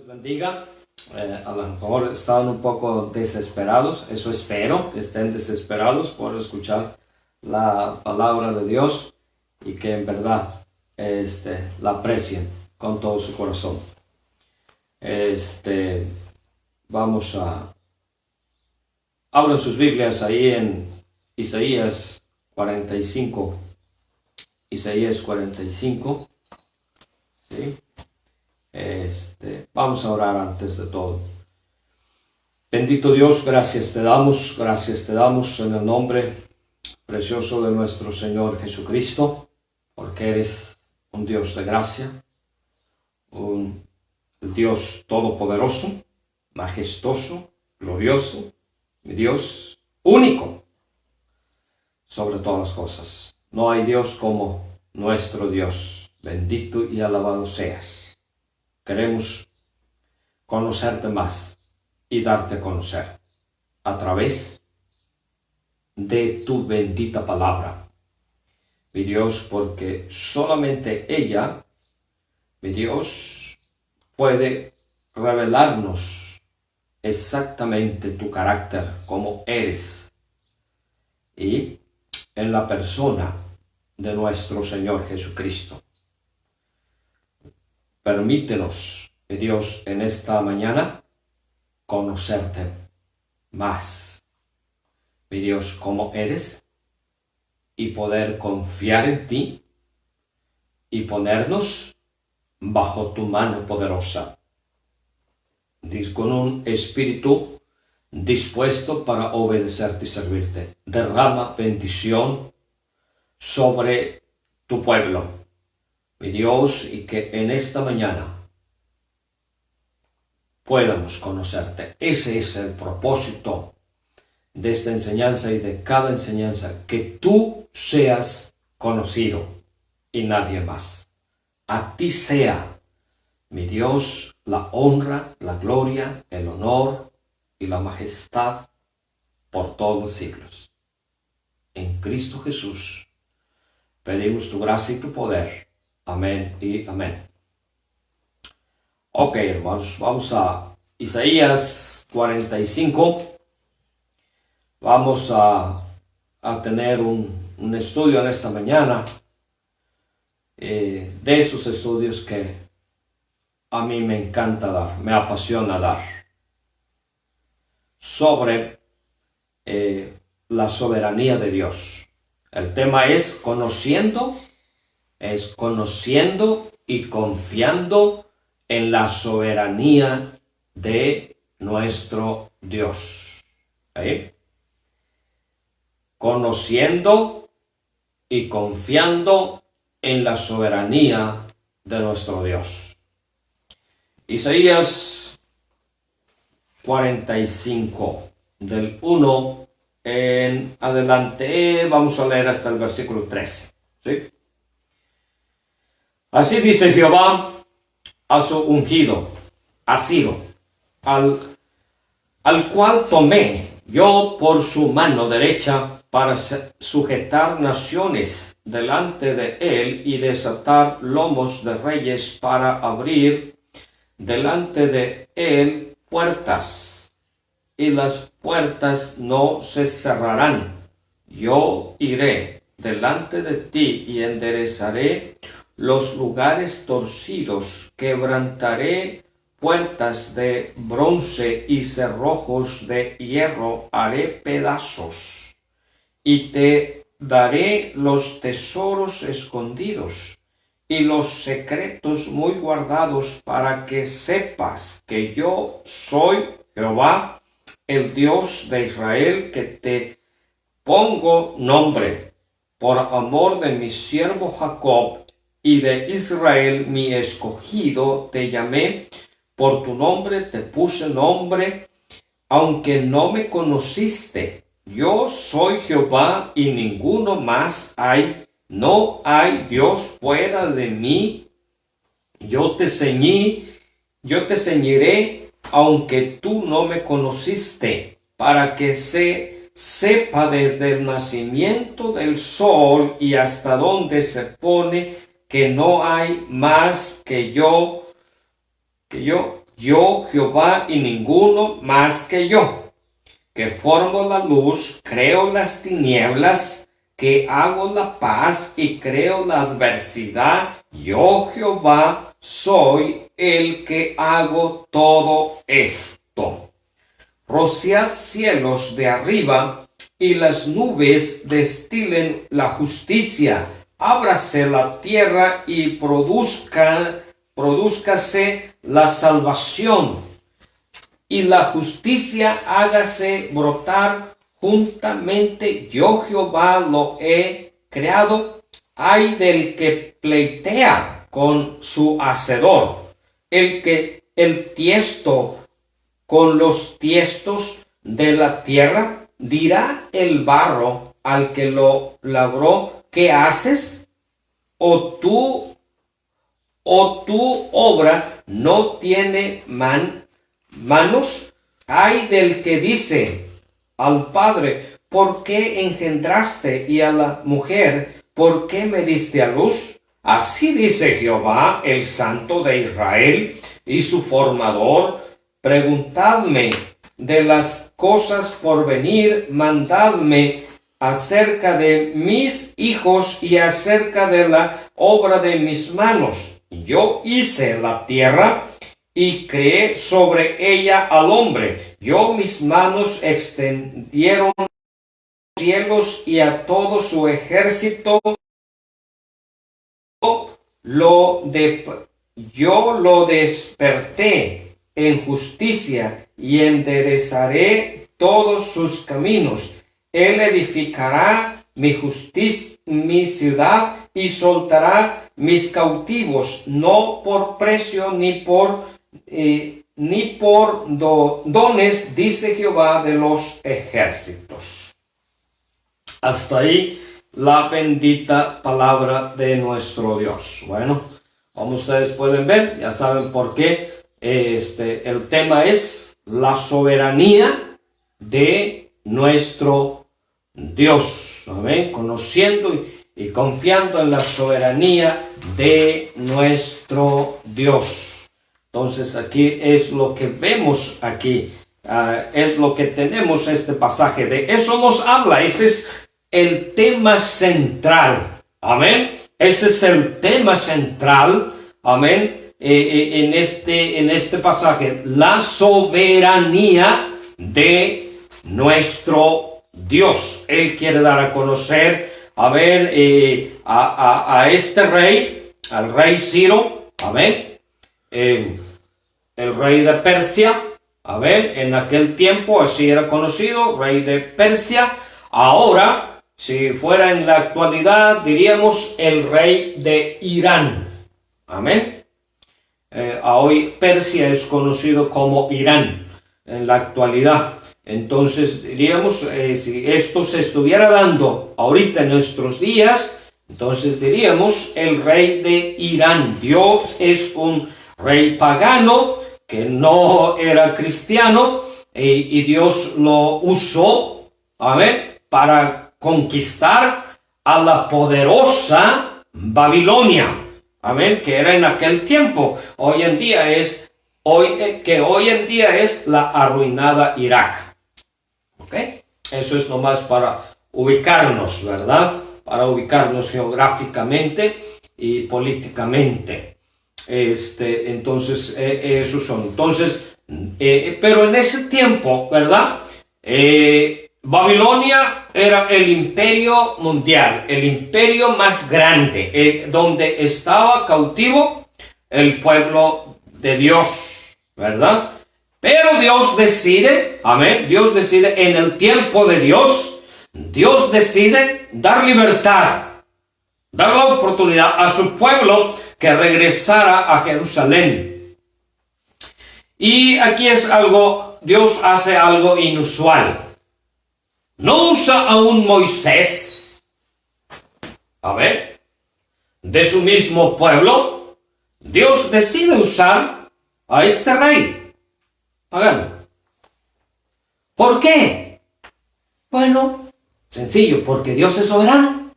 bendiga. A lo mejor estaban un poco desesperados, eso espero, que estén desesperados por escuchar la palabra de Dios y que en verdad la aprecien con todo su corazón. Vamos a... Abran sus Biblias ahí en Isaías 45. Isaías 45. ¿Sí? Vamos a orar antes de todo. Bendito Dios, gracias te damos en el nombre precioso de nuestro Señor Jesucristo, porque eres un Dios de gracia, un Dios todopoderoso, majestuoso, glorioso, mi Dios único sobre todas las cosas. No hay Dios como nuestro Dios. Bendito y alabado seas. Queremos conocerte más y darte a conocer a través de tu bendita palabra, mi Dios, porque solamente ella, mi Dios, puede revelarnos exactamente tu carácter, como eres, y en la persona de nuestro Señor Jesucristo. Permítenos, mi Dios, en esta mañana conocerte más, mi Dios, como eres, y poder confiar en ti y ponernos bajo tu mano poderosa, con un espíritu dispuesto para obedecerte y servirte. Derrama bendición sobre tu pueblo, mi Dios, y que en esta mañana podamos conocerte. Ese es el propósito de esta enseñanza y de cada enseñanza, que tú seas conocido y nadie más. A ti sea, mi Dios, la honra, la gloria, el honor y la majestad por todos los siglos. En Cristo Jesús pedimos tu gracia y tu poder. Amén y amén. Ok, hermanos, vamos a Isaías 45. Vamos a tener un estudio en esta mañana, de esos estudios que a mí me encanta dar, me apasiona dar, sobre la soberanía de Dios. El tema es conociendo y confiando en la soberanía de nuestro Dios. ¿Sí? Conociendo y confiando en la soberanía de nuestro Dios. Isaías 45, del 1 en adelante, vamos a leer hasta el versículo 13. ¿Sí? Así dice Jehová a su ungido, a Ciro, al cual tomé yo por su mano derecha para sujetar naciones delante de él y desatar lomos de reyes, para abrir delante de él puertas, y las puertas no se cerrarán. Yo iré delante de ti y enderezaré los lugares torcidos, quebrantaré puertas de bronce y cerrojos de hierro haré pedazos, y te daré los tesoros escondidos y los secretos muy guardados, para que sepas que yo soy Jehová, el Dios de Israel, que te pongo nombre por amor de mi siervo Jacob y de Israel mi escogido. Te llamé por tu nombre, te puse nombre, aunque no me conociste. Yo soy Jehová y ninguno más hay. No hay Dios fuera de mí. Yo te ceñiré, aunque tú no me conociste, para que se sepa desde el nacimiento del sol y hasta donde se pone, que no hay más que yo, yo Jehová y ninguno más que yo, que formo la luz, creo las tinieblas, que hago la paz y creo la adversidad, yo Jehová soy el que hago todo esto. Rociad cielos de arriba y las nubes destilen la justicia. Ábrase la tierra y produzcase la salvación, y la justicia hágase brotar juntamente. Yo Jehová lo he creado. Ay del que pleitea con su hacedor, el tiesto con los tiestos de la tierra. Dirá el barro al que lo labró: ¿qué haces? ¿O tu obra no tiene manos? Ay del que dice al padre: ¿por qué engendraste? Y a la mujer: ¿por qué me diste a luz? Así dice Jehová, el Santo de Israel y su formador: preguntadme de las cosas por venir, mandadme acerca de mis hijos y acerca de la obra de mis manos. Yo hice la tierra y creé sobre ella al hombre. Yo mis manos extendieron los cielos y a todo su ejército yo lo desperté en justicia y enderezaré todos sus caminos. Él edificará mi ciudad y soltará mis cautivos, no por precio ni por dones, dice Jehová de los ejércitos. Hasta ahí la bendita palabra de nuestro Dios. Bueno, como ustedes pueden ver, ya saben por qué el tema es la soberanía de nuestro Dios. Amén. Conociendo y confiando en la soberanía de nuestro Dios. Entonces aquí es lo que vemos aquí. Es lo que tenemos este pasaje. De eso nos habla. Ese es el tema central. Amén. Ese es el tema central. Amén. En este pasaje, la soberanía de nuestro Dios. Él quiere dar a conocer, a este rey, al rey Ciro, amén, el rey de Persia, amén, en aquel tiempo así era conocido, rey de Persia. Ahora, si fuera en la actualidad, diríamos el rey de Irán, amén. Hoy Persia es conocido como Irán en la actualidad. Entonces diríamos, si esto se estuviera dando ahorita en nuestros días, entonces diríamos el rey de Irán. Dios es un rey pagano que no era cristiano, y Dios lo usó, amén, para conquistar a la poderosa Babilonia. Amén, que era en aquel tiempo. Hoy en día es la arruinada Irak. ¿Ok? Eso es nomás para ubicarnos, ¿verdad? Para ubicarnos geográficamente y políticamente. Entonces, esos son. Entonces, pero en ese tiempo, ¿verdad? Babilonia era el imperio mundial, el imperio más grande, donde estaba cautivo el pueblo de Dios, ¿verdad? Pero Dios decide, amén, Dios decide en el tiempo de Dios, Dios decide dar libertad, dar la oportunidad a su pueblo que regresara a Jerusalén. Y aquí es algo, Dios hace algo inusual. No usa a un Moisés, de su mismo pueblo. Dios decide usar a este rey pagano. ¿Por qué? Bueno, sencillo, porque Dios es soberano.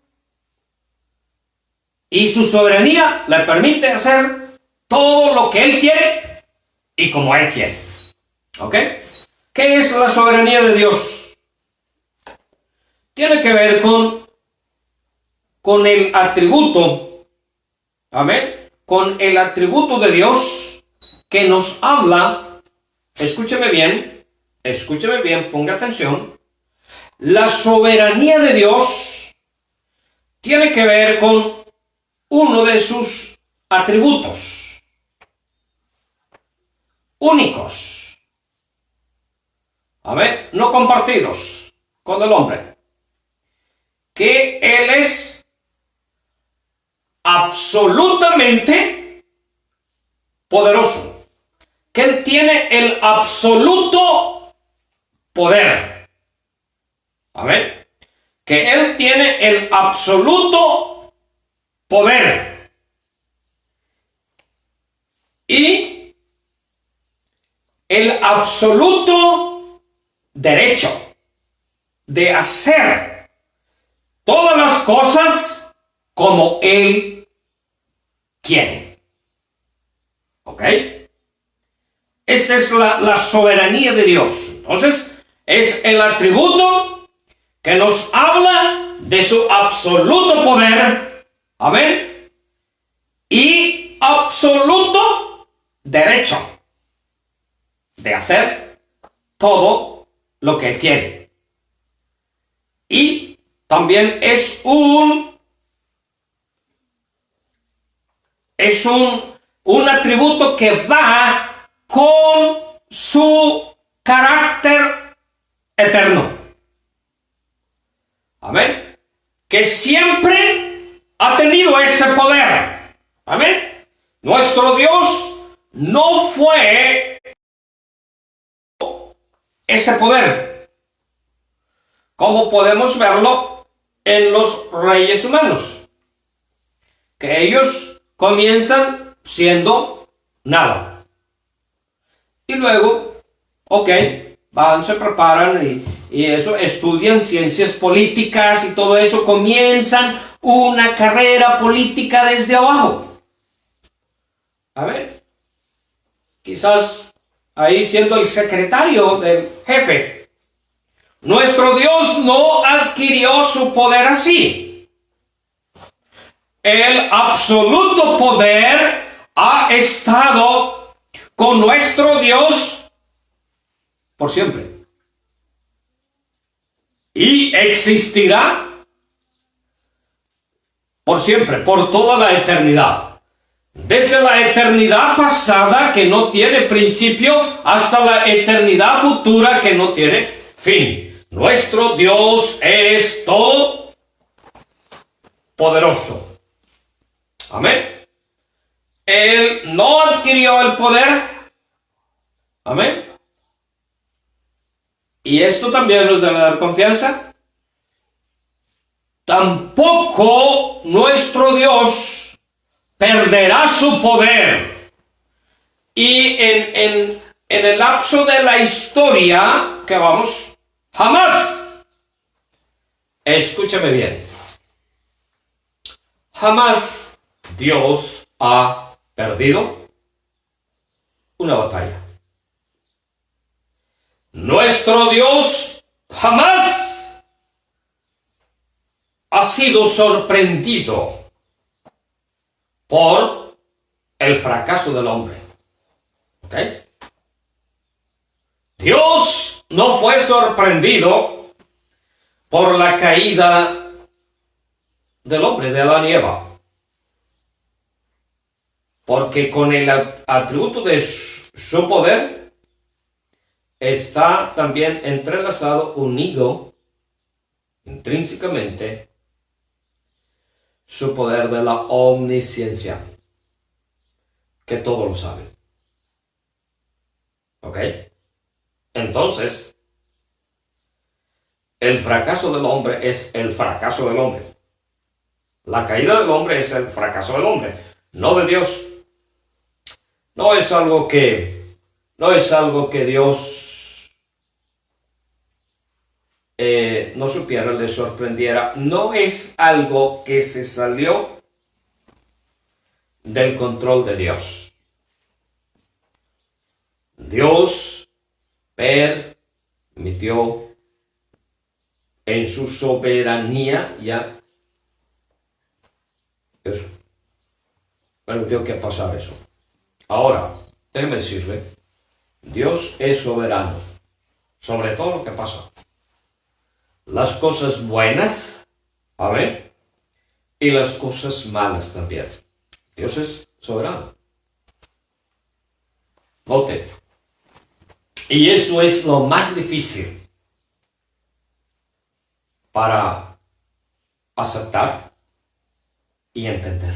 Y su soberanía le permite hacer todo lo que Él quiere y como Él quiere. ¿Ok? ¿Qué es la soberanía de Dios? Tiene que ver con el atributo, amén, con el atributo de Dios que nos habla. Escúcheme bien, ponga atención. La soberanía de Dios tiene que ver con uno de sus atributos únicos, amén, no compartidos con el hombre, que Él es absolutamente poderoso, que Él tiene el absoluto poder, amén, que Él tiene el absoluto poder y el absoluto derecho de hacer todas las cosas como Él quiere. ¿Ok? Esta es la soberanía de Dios. Entonces, es el atributo que nos habla de su absoluto poder, amén, y absoluto derecho de hacer todo lo que Él quiere. Y también es un atributo que va con su carácter eterno. Amén. Que siempre ha tenido ese poder. Amén. Nuestro Dios no fue ese poder, como podemos verlo en los reyes humanos, que ellos comienzan siendo nada. Y luego, van, se preparan y eso, estudian ciencias políticas y todo eso, comienzan una carrera política desde abajo. A ver, quizás ahí siendo el secretario del jefe. Nuestro Dios no adquirió su poder así. El absoluto poder ha estado con nuestro Dios por siempre. Y existirá por siempre, por toda la eternidad. Desde la eternidad pasada, que no tiene principio, hasta la eternidad futura, que no tiene fin. Nuestro Dios es todo poderoso. Amén. Él no adquirió el poder. Amén. Y esto también nos debe dar confianza. Tampoco nuestro Dios perderá su poder. Y en el lapso de la historia que vamos, jamás, escúchame bien, jamás Dios ha perdido una batalla. Nuestro Dios jamás ha sido sorprendido por el fracaso del hombre. ¿Ok? Dios no fue sorprendido por la caída del hombre, de Adán y Eva. Porque con el atributo de su poder está también entrelazado, unido intrínsecamente, su poder de la omnisciencia, que todo lo sabe. ¿Ok? Entonces, el fracaso del hombre es el fracaso del hombre. La caída del hombre es el fracaso del hombre, no de Dios. No es algo que Dios no supiera, le sorprendiera. No es algo que se salió del control de Dios. Dios permitió en su soberanía ya eso. Permitió que pasara eso. Ahora, déjeme decirle, Dios es soberano sobre todo lo que pasa. Las cosas buenas, amén, y las cosas malas también. Dios es soberano. Note. Y esto es lo más difícil para aceptar y entender.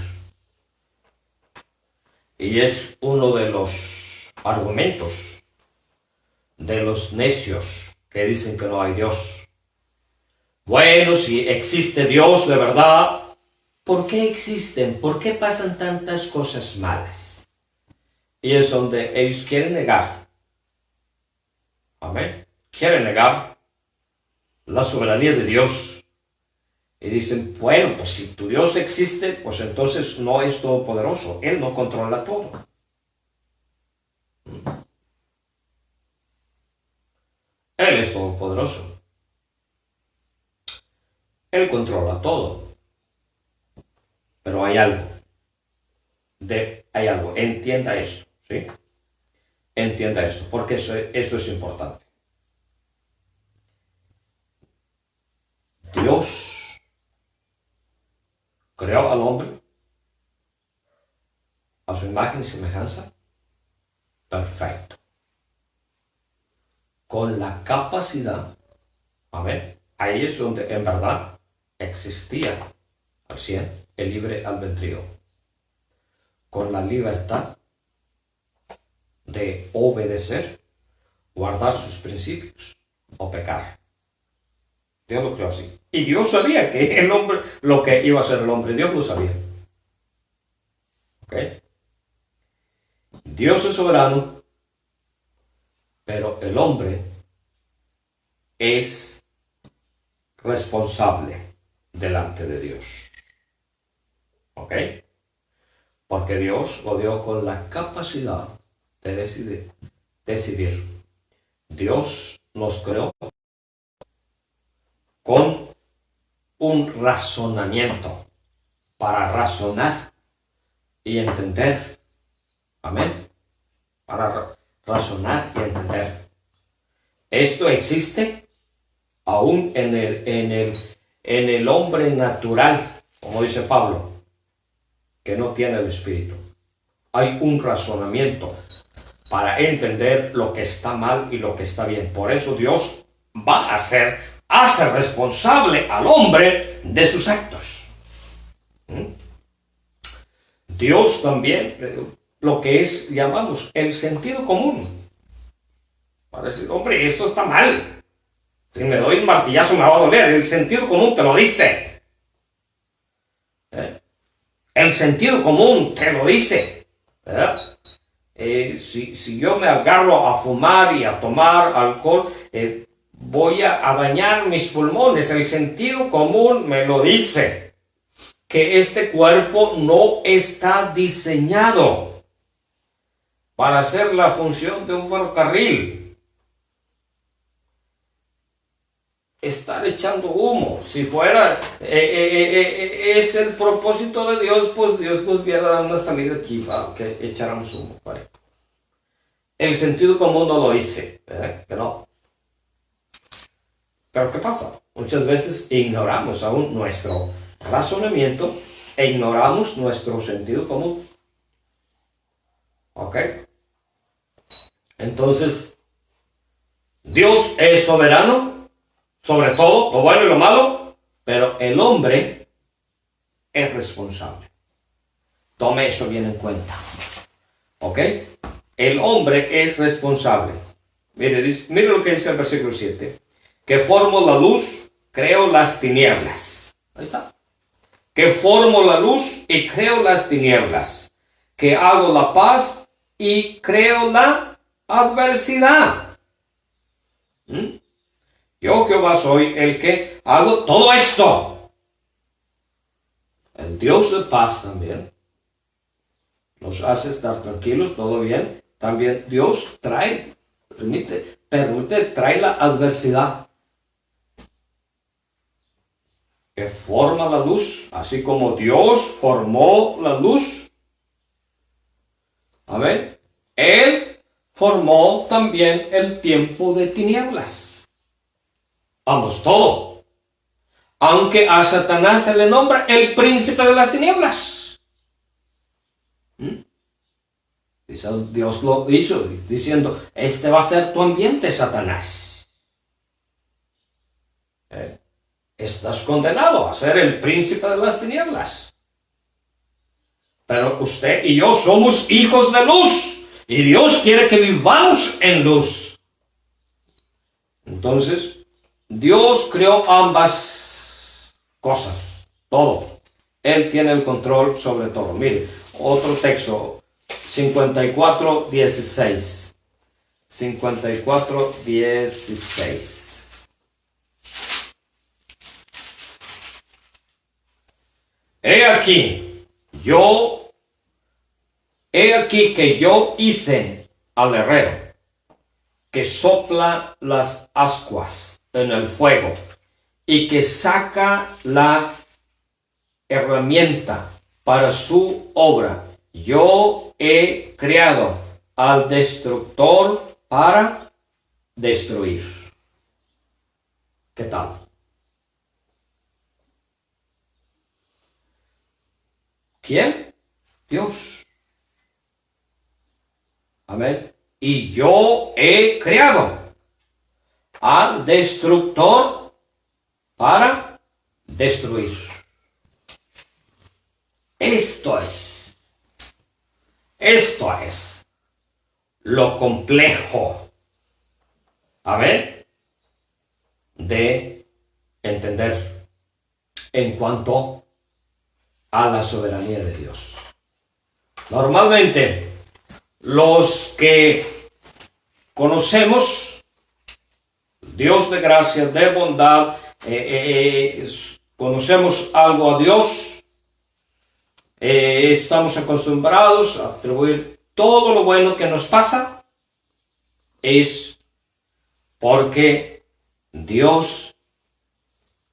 Y es uno de los argumentos de los necios que dicen que no hay Dios. Bueno, si existe Dios de verdad, ¿por qué existen? ¿Por qué pasan tantas cosas malas? Y es donde ellos quieren negar. Amén. Quieren negar la soberanía de Dios. Y dicen, bueno, pues si tu Dios existe, pues entonces no es todopoderoso. Él no controla todo. Él es todopoderoso. Él controla todo. Pero hay algo. Hay algo. Entienda esto. ¿Sí? Entienda esto, porque esto es importante. Dios creó al hombre a su imagen y semejanza. Perfecto. Con la capacidad, amén, ahí es donde en verdad existía al 100 el libre albedrío, con la libertad de obedecer, guardar sus principios o pecar. Dios lo creó así. Y Dios sabía que el hombre, lo que iba a ser el hombre, Dios lo sabía. ¿Ok? Dios es soberano, pero el hombre es responsable delante de Dios. ¿Ok? Porque Dios lo dio con la capacidad de decidir. Dios nos creó con un razonamiento para razonar y entender. Amén. Para razonar y entender. Esto existe aún en el hombre natural, como dice Pablo, que no tiene el Espíritu. Hay un razonamiento para entender lo que está mal y lo que está bien. Por eso Dios hace responsable al hombre de sus actos. Dios también, lo que llamamos el sentido común. Para decir, hombre, esto está mal. Si me doy un martillazo me va a doler. El sentido común te lo dice. El sentido común te lo dice. Si yo me agarro a fumar y a tomar alcohol, voy a dañar mis pulmones. El sentido común me lo dice. Que este cuerpo no está diseñado para hacer la función de un ferrocarril. Estar echando humo. Si fuera es el propósito de Dios, pues Dios nos hubiera dado una salida aquí para que echáramos humo. ¿Vale? El sentido común no lo dice, que no. Pero ¿qué pasa? Muchas veces ignoramos aún nuestro razonamiento e ignoramos nuestro sentido común. ¿Ok? Entonces, Dios es soberano sobre todo, lo bueno y lo malo, pero el hombre es responsable. Tome eso bien en cuenta. ¿Ok? El hombre es responsable. Mire lo que dice el versículo 7. Que formo la luz, creo las tinieblas. Ahí está. Que formo la luz y creo las tinieblas. Que hago la paz y creo la adversidad. Yo, Jehová, soy el que hago todo esto. El Dios de paz también nos hace estar tranquilos, todo bien, también Dios trae la adversidad que forma la luz, así como Dios formó la luz. Amén. Él formó también el tiempo de tinieblas. Vamos, todo. Aunque a Satanás se le nombra el príncipe de las tinieblas. Quizás Dios lo hizo diciendo, este va a ser tu ambiente, Satanás. Estás condenado a ser el príncipe de las tinieblas. Pero usted y yo somos hijos de luz. Y Dios quiere que vivamos en luz. Entonces, Dios creó ambas cosas. Todo. Él tiene el control sobre todo. Mire, otro texto. 54:16. 54:16. He aquí que yo hice al herrero que sopla las ascuas en el fuego y que saca la herramienta para su obra. Yo he creado al destructor para destruir. ¿Qué tal? ¿Quién? Dios. Amén. Y yo he creado al destructor para destruir. Esto es lo complejo, amén, de entender en cuanto a la soberanía de Dios. Normalmente, los que conocemos Dios de gracia, de bondad, conocemos algo a Dios, estamos acostumbrados a atribuir todo lo bueno que nos pasa, es porque Dios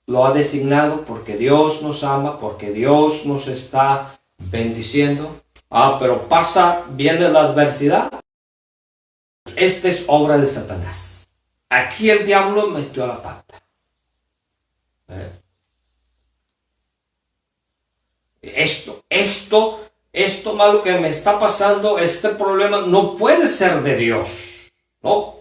lo ha designado, porque Dios nos ama, porque Dios nos está bendiciendo. Pero viene la adversidad. Esta es obra de Satanás. Aquí el diablo metió la pata. Esto malo que me está pasando, este problema no puede ser de Dios. No.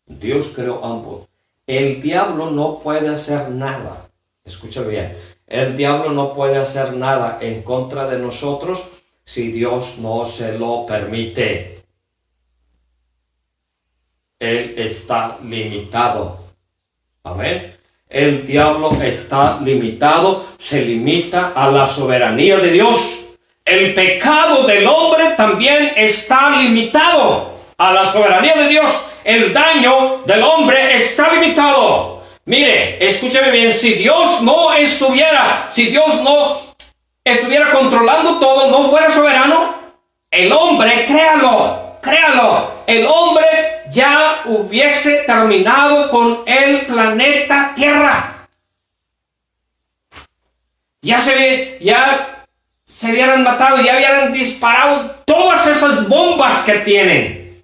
Dios creó ambos. El diablo no puede hacer nada. Escucha bien. El diablo no puede hacer nada en contra de nosotros si Dios no se lo permite. Él está limitado. Amén. El diablo está limitado, se limita a la soberanía de Dios. El pecado del hombre también está limitado a la soberanía de Dios. El daño del hombre está limitado. Mire, escúcheme bien, si Dios no estuviera controlando todo, no fuera soberano, el hombre, créalo, el hombre ya hubiese terminado con el planeta Tierra. Ya se hubieran matado, ya hubieran disparado todas esas bombas que tienen.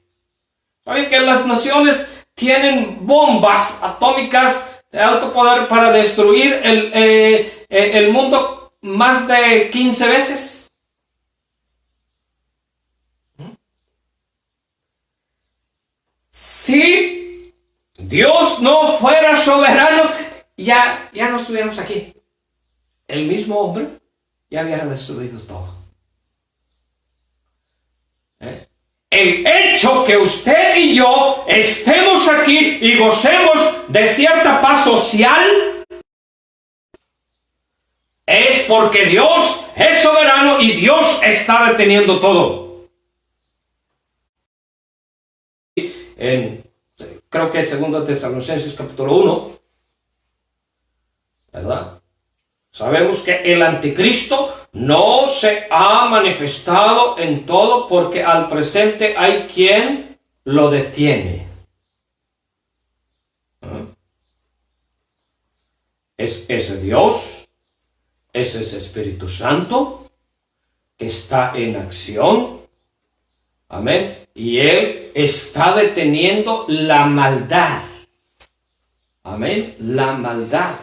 ¿Saben que las naciones tienen bombas atómicas de alto poder para destruir el mundo más de 15 veces? Si Dios no fuera soberano, ya no estuviéramos aquí. El mismo hombre ya hubiera destruido todo. El hecho que usted y yo estemos aquí y gocemos de cierta paz social es porque Dios es soberano y Dios está deteniendo todo. Creo que es 2 Tesalonicenses capítulo 1, ¿verdad? Sabemos que el anticristo no se ha manifestado en todo porque al presente hay quien lo detiene. Es ese Dios, es ese Espíritu Santo que está en acción. Amén. Y Él está deteniendo la maldad. Amén. La maldad.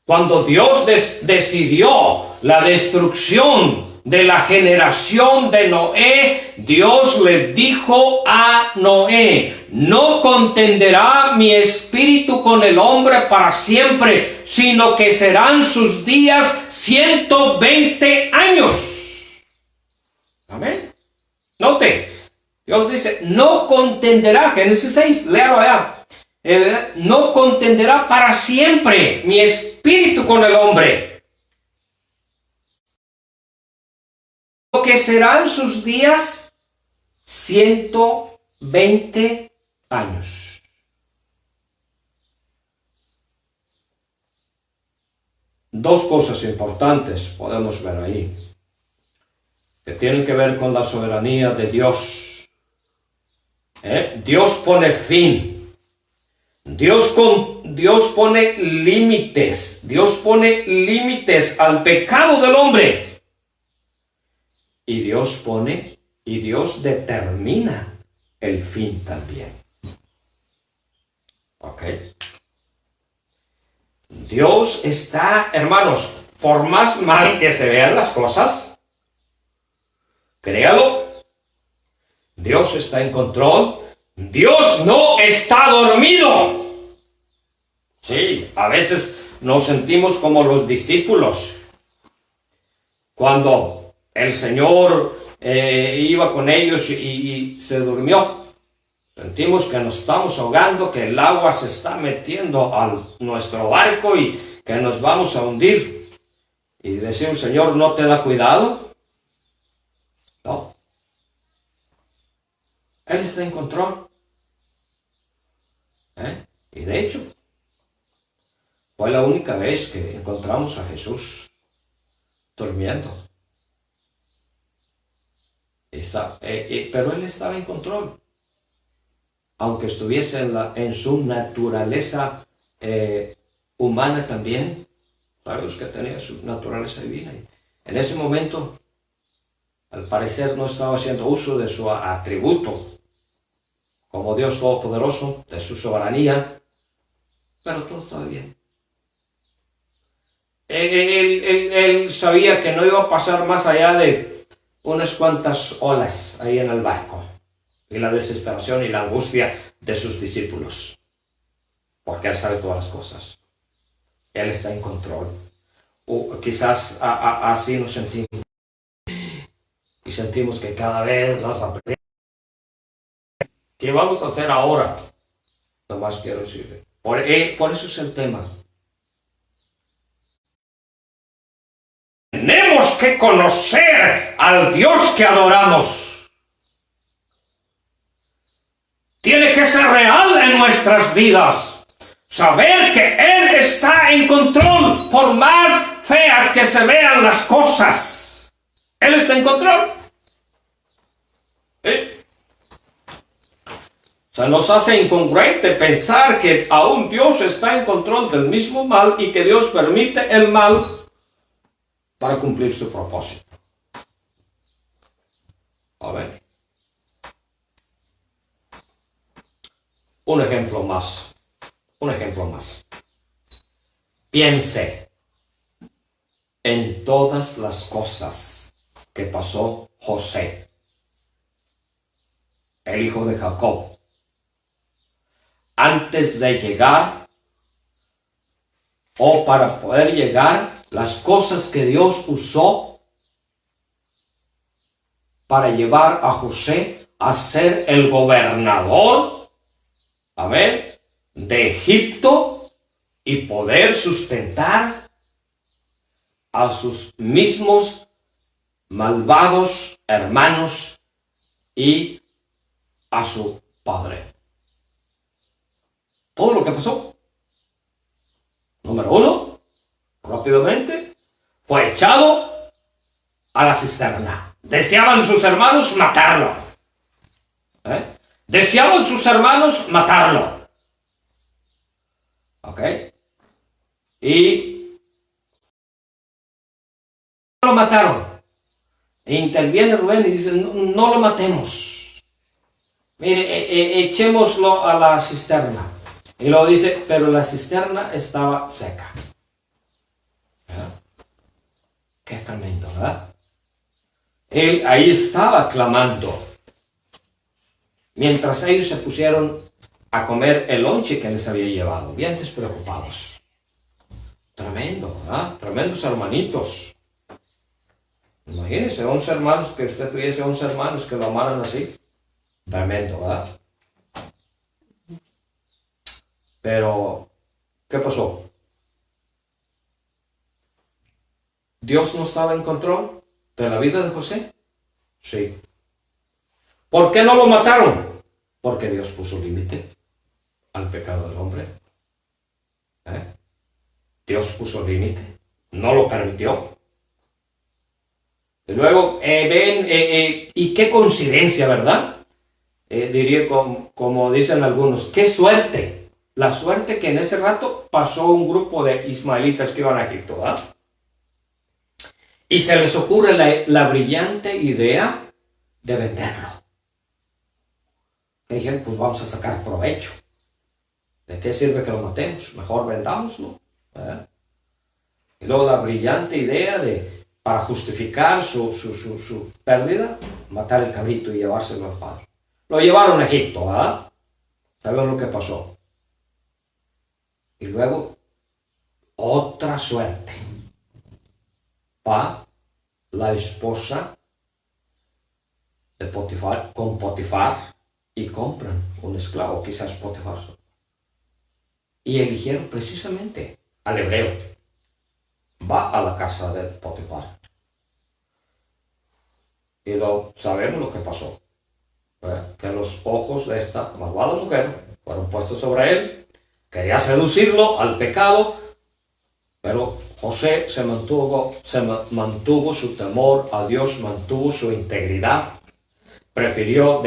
Cuando Dios decidió la destrucción de la generación de Noé, Dios le dijo a Noé: no contenderá mi espíritu con el hombre para siempre, sino que serán sus días 120 años. Amén. Note, Dios dice, no contenderá, Génesis 6, léalo allá. No contenderá para siempre mi espíritu con el hombre. Lo que serán sus días 120 años. Dos cosas importantes podemos ver ahí, que tienen que ver con la soberanía de Dios. Dios pone fin. Dios pone límites. Dios pone límites al pecado del hombre. Y Dios determina el fin también. ¿Ok? Dios está, hermanos, por más mal que se vean las cosas, créalo, Dios está en control. Dios no está dormido. Sí, a veces nos sentimos como los discípulos cuando el Señor iba con ellos y se durmió. Sentimos que nos estamos ahogando, que el agua se está metiendo a nuestro barco y que nos vamos a hundir. Y decimos: Señor, ¿no te da cuidado? No. Él está en control. Y de hecho, fue la única vez que encontramos a Jesús durmiendo. Pero Él estaba en control. Aunque estuviese en su naturaleza humana también, sabemos que tenía su naturaleza divina. Y en ese momento, al parecer, no estaba haciendo uso de su atributo como Dios Todopoderoso, de su soberanía, pero todo estaba bien. Él sabía que no iba a pasar más allá de unas cuantas olas ahí en el barco, y la desesperación y la angustia de sus discípulos, porque Él sabe todas las cosas. Él está en control. O quizás así nos sentimos, y sentimos que cada vez nos aprendemos. ¿Qué vamos a hacer ahora? Nomás quiero decirle. Por eso es el tema. Tenemos que conocer al Dios que adoramos. Tiene que ser real en nuestras vidas. Saber que Él está en control, por más feas que se vean las cosas. Él está en control. O sea, nos hace incongruente pensar que aún Dios está en control del mismo mal y que Dios permite el mal para cumplir su propósito. A ver. Un ejemplo más. Piense en todas las cosas que pasó José, el hijo de Jacob, antes de llegar, o para poder llegar, las cosas que Dios usó para llevar a José a ser el gobernador, amén, de Egipto, y poder sustentar a sus mismos malvados hermanos y a su padre. Todo lo que pasó. Número uno, rápidamente fue echado a la cisterna. Deseaban sus hermanos matarlo. Deseaban sus hermanos matarlo. ¿Ok? Y lo mataron. E interviene Rubén y dice, no lo matemos. Mire, echémoslo a la cisterna. Y luego dice, pero la cisterna estaba seca. ¿Verdad? Qué tremendo, ¿verdad? Él ahí estaba clamando. Mientras ellos se pusieron a comer el lonche que les había llevado, bien despreocupados. Tremendo, ¿verdad? Tremendos hermanitos. Imagínense, 11 hermanos, que usted tuviese 11 hermanos que lo amaran así. Tremendo, ¿verdad? Pero, ¿qué pasó? ¿Dios no estaba en control de la vida de José? Sí. ¿Por qué no lo mataron? Porque Dios puso límite al pecado del hombre. Dios puso límite. No lo permitió. Y luego ven, y qué coincidencia, ¿verdad? Diría como dicen algunos, qué suerte. La suerte que en ese rato pasó un grupo de ismaelitas que iban a Egipto, ¿verdad? Y se les ocurre la brillante idea de venderlo. Y dijeron, pues vamos a sacar provecho. ¿De qué sirve que lo matemos? Mejor vendámoslo. ¿Verdad? Y luego la brillante idea de, para justificar su pérdida, matar el cabrito y llevárselo al padre. Lo llevaron a Egipto, ¿verdad? ¿Saben lo que pasó? Y luego, otra suerte. Va la esposa de Potifar, con Potifar, y compran un esclavo, quizás Potifar. Y eligieron precisamente al hebreo. Va a la casa de Potifar. Y sabemos lo que pasó. Que los ojos de esta malvada mujer fueron puestos sobre él. Quería seducirlo al pecado. Pero José se mantuvo su temor a Dios, mantuvo su integridad. Prefirió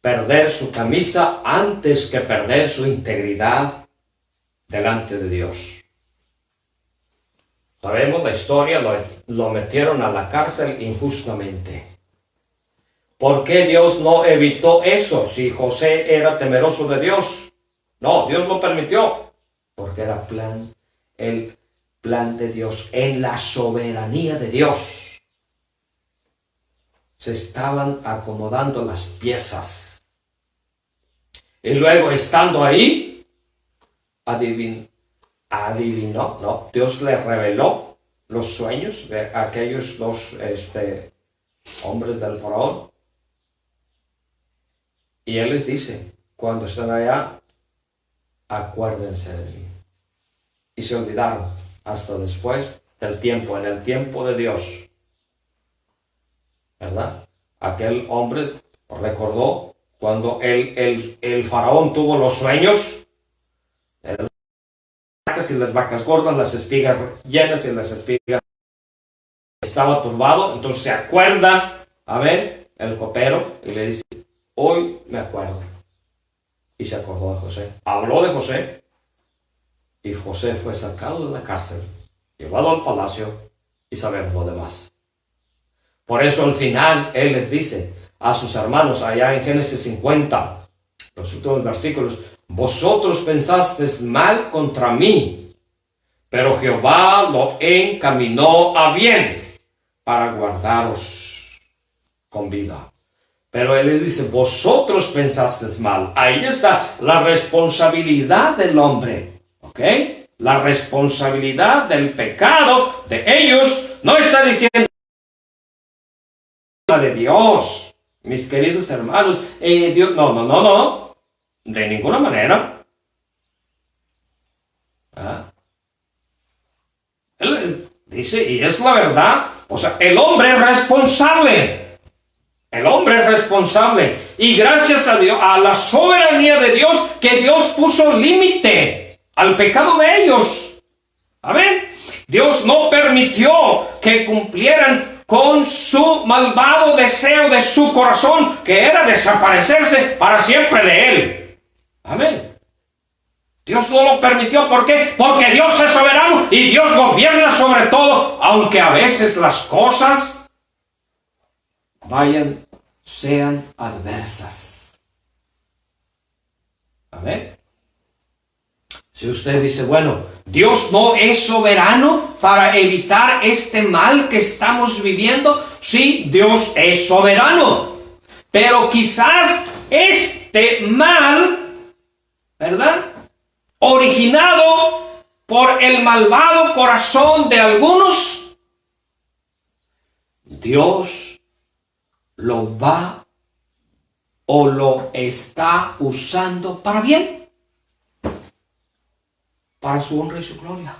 perder su camisa antes que perder su integridad delante de Dios. Sabemos la historia, lo metieron a la cárcel injustamente. ¿Por qué Dios no evitó eso si José era temeroso de Dios? No, Dios lo permitió, porque era el plan de Dios, en la soberanía de Dios. Se estaban acomodando las piezas. Y luego, estando ahí, adivinó, no, Dios le reveló los sueños de aquellos dos hombres del faraón. Y él les dice, cuando están allá, acuérdense de mí. Y se olvidaron hasta después del tiempo, en el tiempo de Dios. ¿Verdad? Aquel hombre recordó cuando el faraón tuvo los sueños, y las vacas gordas, las espigas llenas y las espigas, estaba turbado. Entonces se acuerda, a ver, el copero, y le dice, hoy me acuerdo. Y se acordó de José, habló de José, y José fue sacado de la cárcel, llevado al palacio, y sabemos lo demás. Por eso al final él les dice a sus hermanos allá en Génesis 50, los últimos versículos, vosotros pensasteis mal contra mí, pero Jehová lo encaminó a bien para guardaros con vida. Pero él les dice, vosotros pensasteis mal. Ahí está la responsabilidad del hombre, ¿ok? La responsabilidad del pecado de ellos. No está diciendo de Dios, mis queridos hermanos. Dios, no, de ninguna manera. Él dice, y es la verdad, o sea, el hombre es responsable. El hombre es responsable. Y gracias a Dios, a la soberanía de Dios, que Dios puso límite al pecado de ellos. Amén. Dios no permitió que cumplieran con su malvado deseo de su corazón, que era desaparecerse para siempre de él. Amén. Dios no lo permitió. ¿Por qué? Porque Dios es soberano y Dios gobierna sobre todo, aunque a veces las cosas sean adversas. Amén. Si usted dice, bueno, Dios no es soberano para evitar este mal que estamos viviendo. Sí, Dios es soberano. Pero quizás este mal, ¿verdad?, originado por el malvado corazón de algunos, Dios lo va o lo está usando para bien, para su honra y su gloria.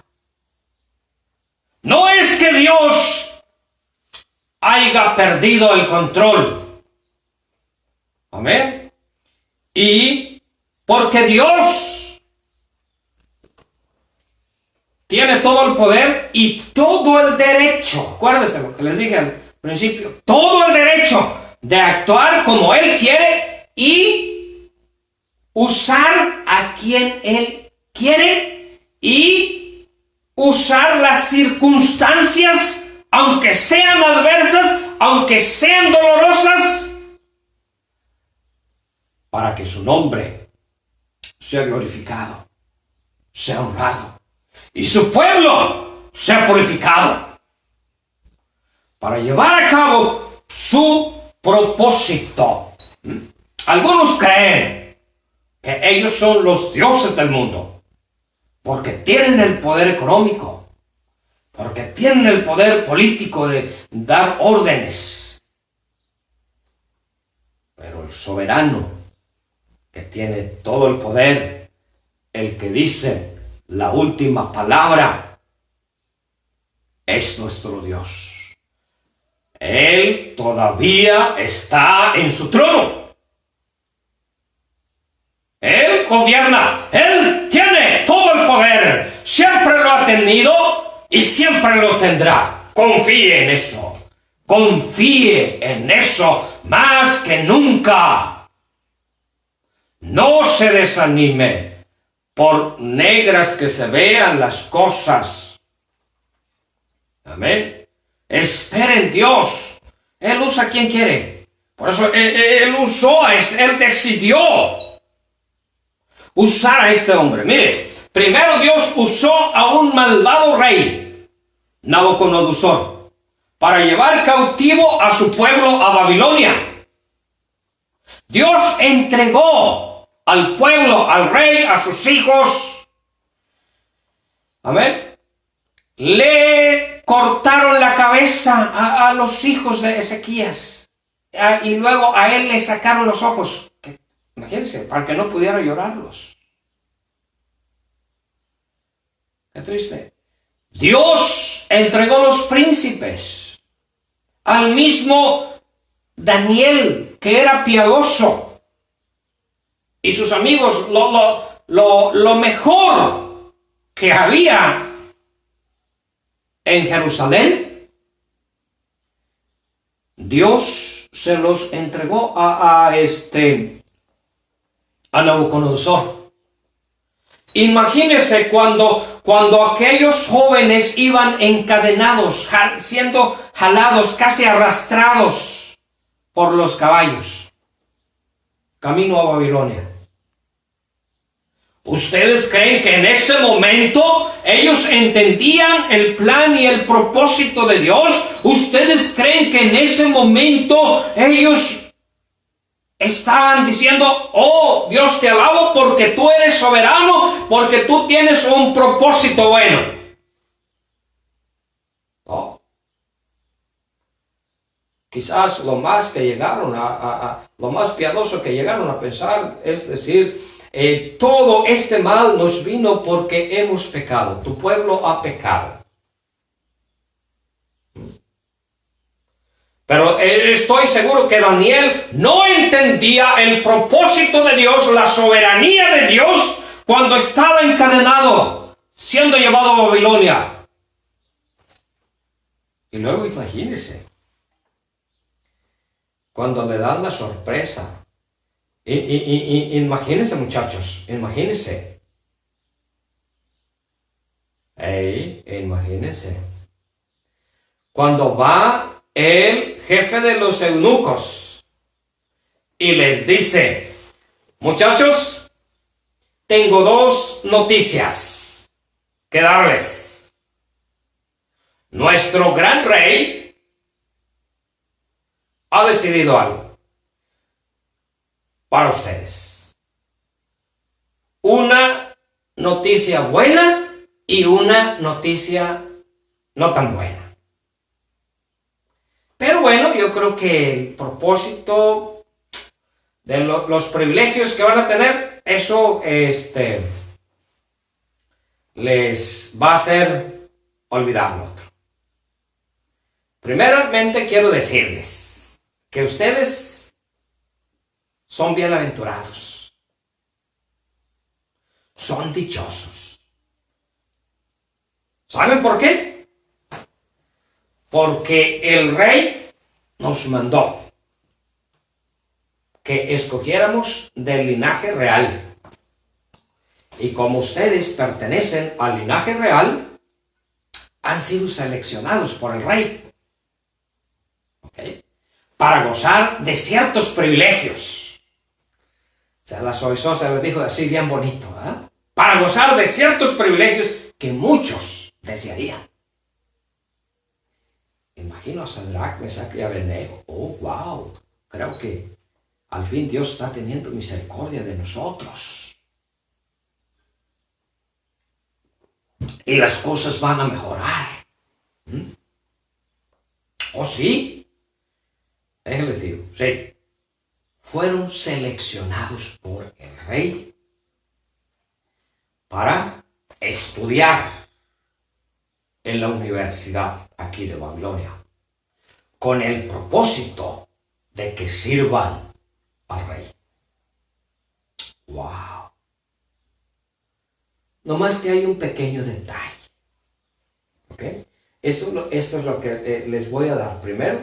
No es que Dios haya perdido el control. Amén. Y porque Dios tiene todo el poder y todo el derecho, acuérdense lo que les dije al principio, todo el derecho de actuar como Él quiere y usar a quien Él quiere y usar las circunstancias, aunque sean adversas, aunque sean dolorosas, para que su nombre sea glorificado, sea honrado y su pueblo sea purificado, para llevar a cabo su propósito. Algunos creen que ellos son los dioses del mundo, porque tienen el poder económico, porque tienen el poder político de dar órdenes. Pero el soberano, que tiene todo el poder, el que dice la última palabra, es nuestro Dios. Él todavía está en su trono. Él gobierna, Él tiene todo el poder, siempre lo ha tenido y siempre lo tendrá. Confíe en eso, confíe en eso más que nunca. No se desanime por negras que se vean las cosas. Amén. Espere en Dios. Él usa a quien quiere. Por eso Él decidió usar a este hombre. Mire, primero Dios usó a un malvado rey, Nabucodonosor, para llevar cautivo a su pueblo a Babilonia. Dios entregó al pueblo, al rey, a sus hijos. Amén. Le cortaron la cabeza a los hijos de Ezequías. Y luego a él le sacaron los ojos. Imagínense, para que no pudiera llorarlos. Qué triste. Dios entregó los príncipes al mismo Daniel, que era piadoso, y sus amigos, lo mejor que había en Jerusalén. Dios se los entregó a Nabucodonosor. Imagínese cuando aquellos jóvenes iban encadenados, siendo jalados, casi arrastrados por los caballos, camino a Babilonia. ¿Ustedes creen que en ese momento ellos entendían el plan y el propósito de Dios? ¿Ustedes creen que en ese momento ellos estaban diciendo, oh, Dios, te alabo porque tú eres soberano, porque tú tienes un propósito bueno? No. Quizás lo más que llegaron lo más piadoso que llegaron a pensar es decir, todo este mal nos vino porque hemos pecado, tu pueblo ha pecado. Pero estoy seguro que Daniel no entendía el propósito de Dios, la soberanía de Dios, cuando estaba encadenado. siendo llevado a Babilonia. Y luego imagínense, cuando le dan la sorpresa. Imagínense, muchachos, imagínense. Imagínense. Cuando va el jefe de los eunucos y les dice, muchachos, tengo dos noticias que darles. Nuestro gran rey ha decidido algo para ustedes. Una noticia buena y una noticia no tan buena. Pero bueno, yo creo que el propósito de los privilegios que van a tener, eso les va a hacer olvidar lo otro. Primeramente quiero decirles que ustedes son bienaventurados, son dichosos. ¿Saben por qué? Porque el rey nos mandó que escogiéramos del linaje real. Y como ustedes pertenecen al linaje real, han sido seleccionados por el rey, ¿okay?, para gozar de ciertos privilegios. O sea, la Soizosa les dijo así bien bonito, ¿eh? Para gozar de ciertos privilegios que muchos desearían. Imagino a Sadrach, Mesach y Abednego. Oh, wow, creo que al fin Dios está teniendo misericordia de nosotros. Y las cosas van a mejorar. ¿Oh, sí? Déjenme decir, sí. Fueron seleccionados por el rey para estudiar en la universidad aquí de Babilonia, con el propósito de que sirvan al rey. ¡Wow! Nomás que hay un pequeño detalle. ¿Ok? Esto es lo que les voy a dar. Primero,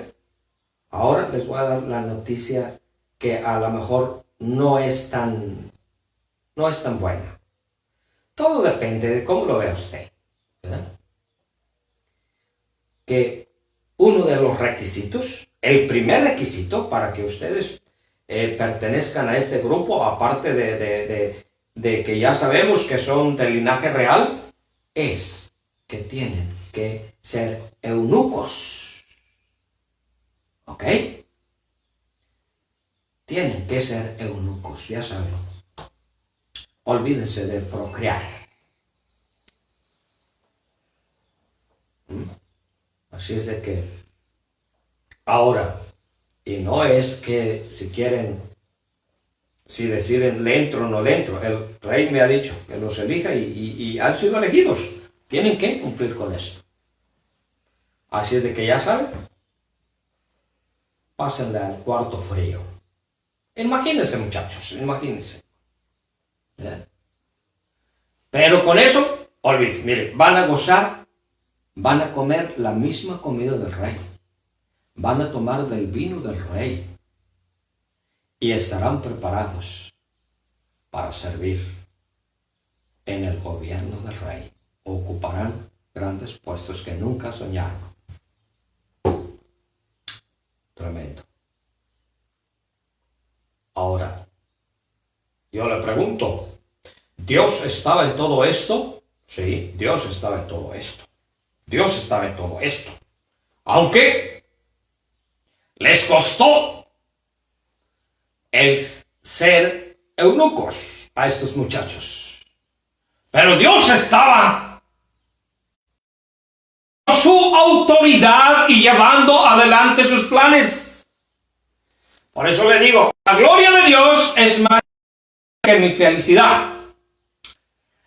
ahora les voy a dar la noticia que a lo mejor no es tan buena. Todo depende de cómo lo vea usted, ¿verdad? Que uno de los requisitos, el primer requisito para que ustedes pertenezcan a este grupo, aparte de que ya sabemos que son del linaje real, es que tienen que ser eunucos. ¿Ok? Tienen que ser eunucos, ya saben. Olvídense de procrear. Así es de que ahora, y no es que si deciden le entro o no le entro, el rey me ha dicho que los elija y han sido elegidos, tienen que cumplir con esto. Así es de que ya saben, pásenle al cuarto frío. Imagínense, muchachos, imagínense. ¿Eh? Pero con eso, olvídense, miren, van a gozar. Van a comer la misma comida del rey. Van a tomar del vino del rey. Y estarán preparados para servir en el gobierno del rey. Ocuparán grandes puestos que nunca soñaron. Tremendo. Ahora, yo le pregunto, ¿Dios estaba en todo esto? Sí, Dios estaba en todo esto. Dios estaba en todo esto. Aunque les costó el ser eunucos a estos muchachos. Pero Dios estaba con su autoridad y llevando adelante sus planes. Por eso le digo, la gloria de Dios es más que mi felicidad.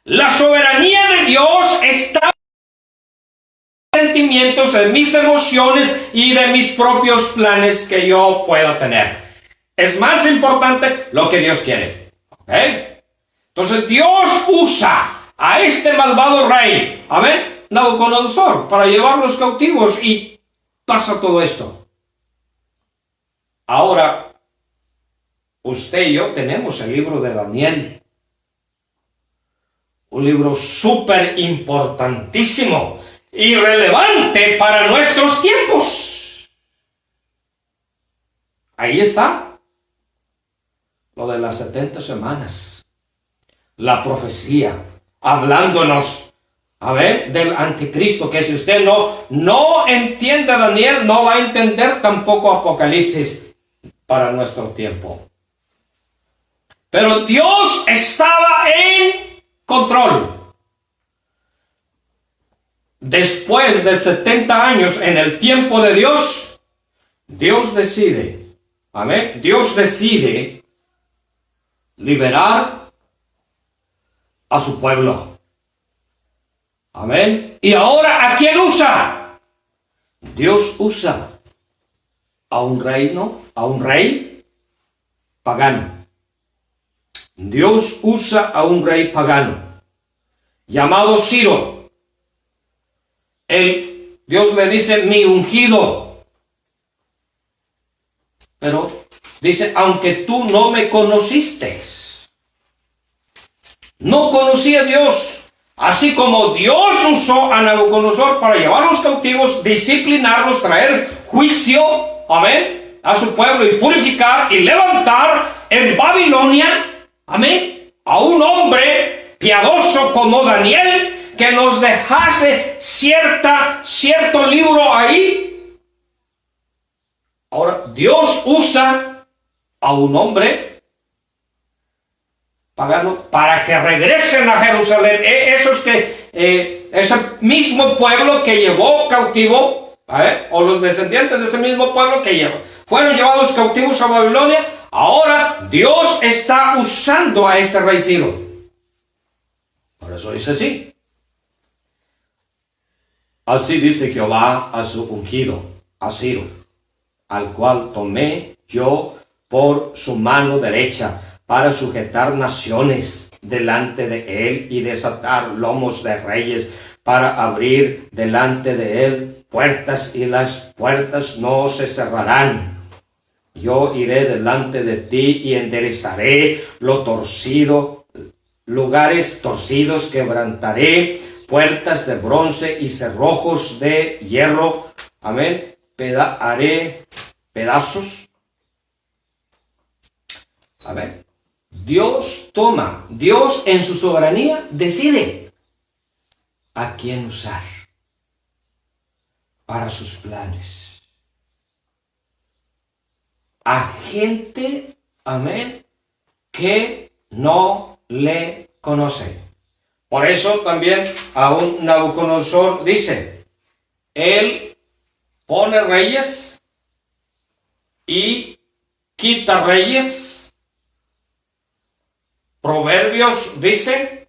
La soberanía de Dios está sentimientos, de mis emociones y de mis propios planes que yo pueda tener. Es más importante lo que Dios quiere. ¿Okay? Entonces Dios usa a este malvado rey, amén, Nabucodonosor, para llevarlos cautivos, y pasa todo esto. Ahora, usted y yo tenemos el libro de Daniel, un libro súper importantísimo y relevante para nuestros tiempos. Ahí está lo de las 70 semanas, la profecía, hablándonos, a ver, del anticristo, que si usted no entiende Daniel, no va a entender tampoco Apocalipsis para nuestro tiempo. Pero Dios estaba en control. Después de 70 años en el tiempo de Dios, Dios decide, amén, Dios decide liberar a su pueblo. Amén. Y ahora, ¿a quién usa? Dios usa a un rey pagano. Dios usa a un rey pagano llamado Ciro. Dios le dice, mi ungido. Pero dice, aunque tú no me conociste. No conocía a Dios. Así como Dios usó a Nabucodonosor para llevar a los cautivos, disciplinarlos, traer juicio, amén, a su pueblo, y purificar y levantar en Babilonia, amén, a un hombre piadoso como Daniel, que nos dejase cierto libro ahí. Ahora, Dios usa a un hombre pagano para que regresen a Jerusalén. Ese mismo pueblo que llevó cautivo, o los descendientes de ese mismo pueblo que fueron llevados cautivos a Babilonia, ahora Dios está usando a este rey Ciro. Por eso dice así. Así dice Jehová a su ungido, a Ciro, al cual tomé yo por su mano derecha, para sujetar naciones delante de él y desatar lomos de reyes, para abrir delante de él puertas, y las puertas no se cerrarán. Yo iré delante de ti y enderezaré lo torcido, lugares torcidos quebrantaré, puertas de bronce y cerrojos de hierro. Amén. Haré pedazos. Amén. Dios en su soberanía decide a quién usar para sus planes. A gente, amén, que no le conoce. Por eso también a un Nabucodonosor dice, él pone reyes y quita reyes. Proverbios dice,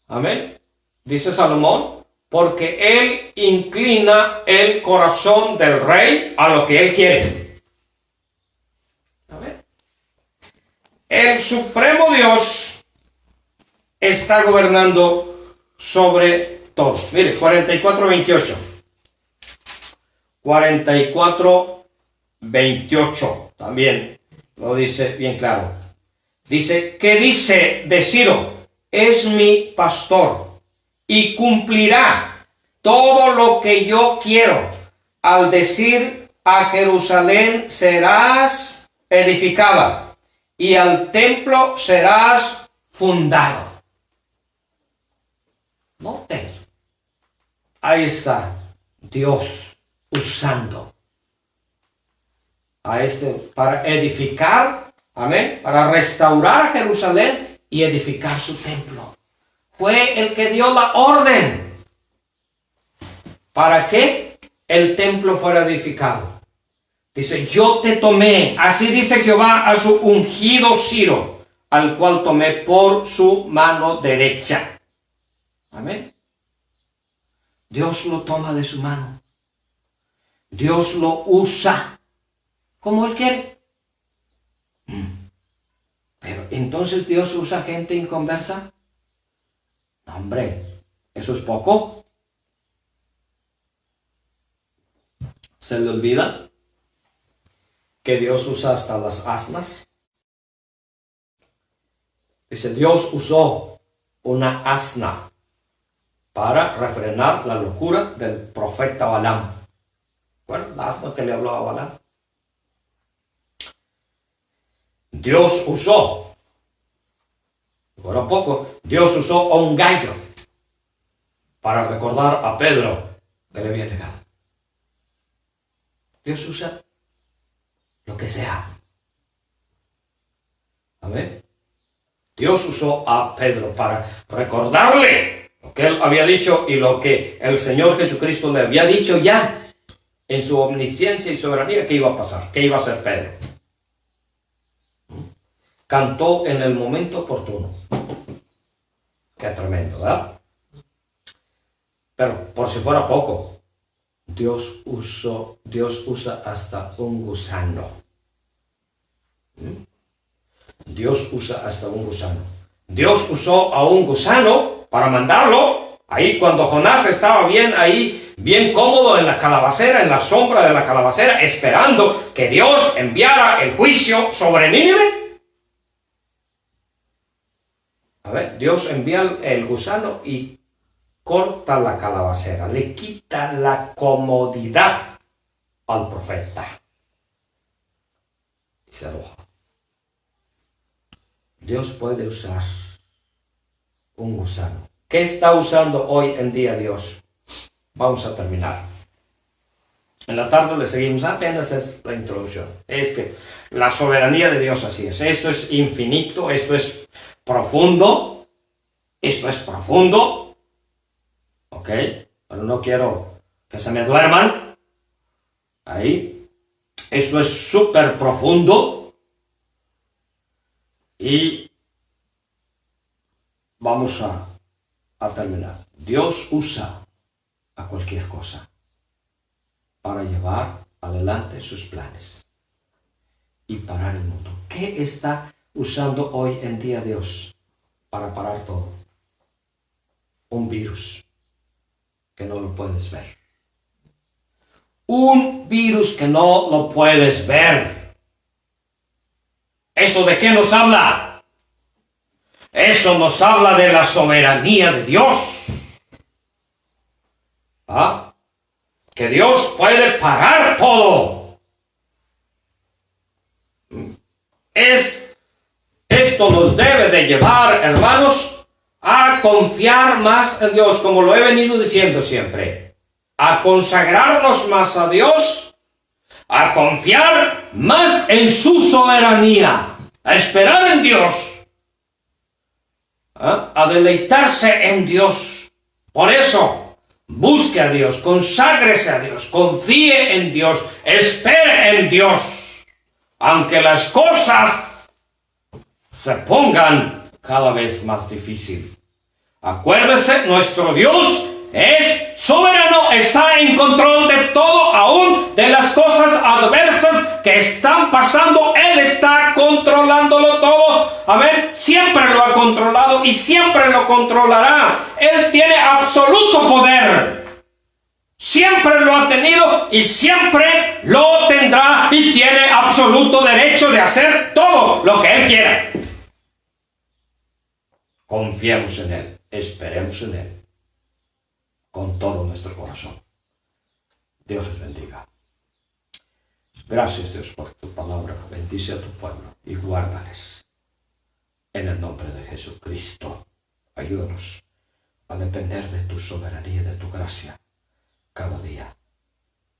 amén, dice Salomón, porque él inclina el corazón del rey a lo que él quiere. Amén. El supremo Dios está gobernando sobre todo. Mire, 44:28. 44:28 también lo dice bien claro. Dice, ¿qué dice de Ciro? Es mi pastor y cumplirá todo lo que yo quiero. Al decir a Jerusalén serás edificada y al templo serás fundado. Note, ahí está Dios usando a este para edificar. Amén. Para restaurar a Jerusalén y edificar su templo. Fue el que dio la orden para que el templo fuera edificado. Dice, yo te tomé, así dice Jehová a su ungido Ciro, al cual tomé por su mano derecha. Amén. Dios lo toma de su mano. Dios lo usa como él quiere. Pero entonces Dios usa gente inconversa. Hombre, ¿eso es poco? ¿Se le olvida que Dios usa hasta las asnas? Dice, Dios usó una asna para refrenar la locura del profeta Balaam. Bueno, la asna que le habló a Balaam. Dios usó, por a poco, Dios usó a un gallo para recordar a Pedro que le había negado. Dios usa lo que sea. Amén. Dios usó a Pedro para recordarle lo que él había dicho y lo que el Señor Jesucristo le había dicho ya en su omnisciencia y soberanía que iba a pasar, que iba a ser Pedro. Cantó en el momento oportuno. Qué tremendo, ¿verdad? Pero por si fuera poco, Dios usa hasta un gusano. Dios usa hasta un gusano. Dios usó a un gusano para mandarlo. Ahí cuando Jonás estaba bien cómodo en la calabacera, en la sombra de la calabacera, esperando que Dios enviara el juicio sobre Nínive. A ver, Dios envía el gusano y corta la calabacera, le quita la comodidad al profeta. Y se enoja. Dios puede usar un gusano. ¿Qué está usando hoy en día Dios? Vamos a terminar. En la tarde le seguimos, apenas es la introducción. Es que la soberanía de Dios así es. Esto es infinito, esto es profundo. Esto es profundo. ¿Ok? Pero no quiero que se me duerman. Ahí. Esto es súper profundo. Y vamos a terminar. Dios usa a cualquier cosa para llevar adelante sus planes y parar el mundo. ¿Qué está usando hoy en día Dios para parar todo? Un virus que no lo puedes ver. Un virus que no lo puedes ver. ¿Eso de qué nos habla? Eso nos habla de la soberanía de Dios. ¿Ah? Que Dios puede parar todo. Esto nos debe de llevar, hermanos, a confiar más en Dios, como lo he venido diciendo siempre. A consagrarnos más a Dios, a confiar más en su soberanía, a esperar en Dios, a deleitarse en Dios. Por eso, busque a Dios, conságrese a Dios, confíe en Dios, espere en Dios, aunque las cosas se pongan cada vez más difíciles. Acuérdese, nuestro Dios es soberano, está en control de todo, aún de las cosas adversas que están pasando. Él está controlándolo todo. Amén. Siempre lo ha controlado y siempre lo controlará. Él tiene absoluto poder. Siempre lo ha tenido y siempre lo tendrá y tiene absoluto derecho de hacer todo lo que Él quiera. Confiemos en Él, esperemos en Él. Con todo nuestro corazón. Dios les bendiga. Gracias, Dios, por tu palabra. Bendice a tu pueblo y guárdales. En el nombre de Jesucristo, ayúdanos a depender de tu soberanía y de tu gracia cada día.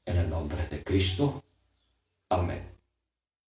En el nombre de Cristo. Amén.